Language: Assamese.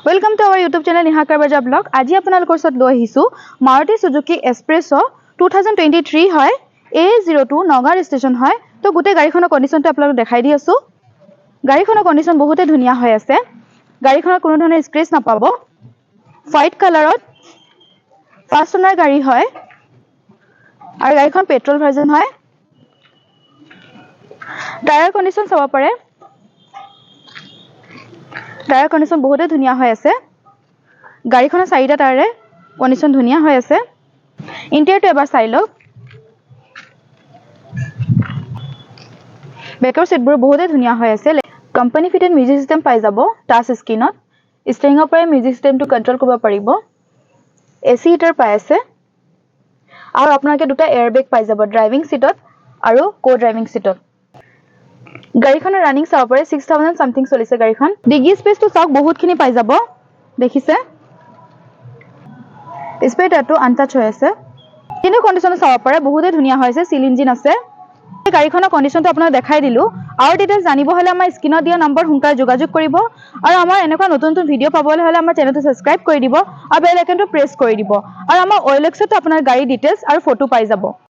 Welcome to our YouTube channel Neha Karbaja Blog. আজি আপোনালোকৰ ওচৰত লৈ আহিছো Maruti Suzuki Espresso 2023 হয় A02 নগাঁও ষ্টেচন হয় তো গোটেই গাড়ীখনৰ কন্ডিশনটো আপোনালোকক দেখাই দি আছো গাড়ীখনৰ কন্ডিশন বহুতে ধুনীয়া হৈ আছে গাড়ীখনৰ কোনো ধৰণৰ স্ক্ৰেচ নাপাব হোৱাইট কালাৰত ফাৰ্ষ্ট ওনাৰ গাড়ী হয় আৰু গাড়ীখন পেট্ৰল ভাৰ্জন হয় টায়াৰ কন্ডিশন চাব পাৰে টায়াৰ কন্ডিশন বহুতে ধুনীয়া হৈ আছে গাড়ীখনৰ চাৰিটা টায়াৰে কন্ডিশন ধুনীয়া হৈ আছে ইন্টেৰিয়ৰটো এবাৰ চাই লওক বেকৰ সিটবোৰ বহুতে ধুনীয়া হৈ আছে কোম্পানী ফিটেড মিউজিক সিস্টেম পাই যাব টাচ স্ক্ৰিনত ষ্টেৰিঙৰ পৰা মিউজিক সিস্টেমটো কন্ট্ৰোল কৰিব পাৰিব এসি হিটাৰ পাই আছে আৰু আপোনালোকে দুটা এয়াৰবেগ পাই যাব ড্ৰাইভিং সিটত আৰু কো ড্ৰাইভিং সিটত গাড়ীখনৰ ৰানিং চাব পাৰে 6000 সামথিং চলিছে গাড়ীখন ডিগি স্পেসটো চাওক বহুতখিনি পাই যাব দেখিছে স্পেয়াৰটো আনটাচ হৈ আছে কিন্তু কন্ডিশন চাব পাৰে বহুতে ধুনীয়া হৈছে সিল ইঞ্জিন আছে গাড়ীখনৰ কন্ডিশনটো আপোনাক দেখাই দিলো আৰু ডিটেইলছ জানিব হলে আমাৰ স্ক্ৰিনত দিয়া নম্বৰ সোনকালে যোগাযোগ কৰিব আৰু আমাৰ এনেকুৱা নতুন নতুন ভিডিও পাবলৈ হলে আমাৰ চেনেলটো সাবস্ক্ৰাইব কৰি দিব আৰু বেল আইকনটো প্ৰেছ কৰি দিব আৰু আমাৰ OLX ত আপোনাৰ গাড়ী ডিটেইলছ আৰু ফটো পাই যাব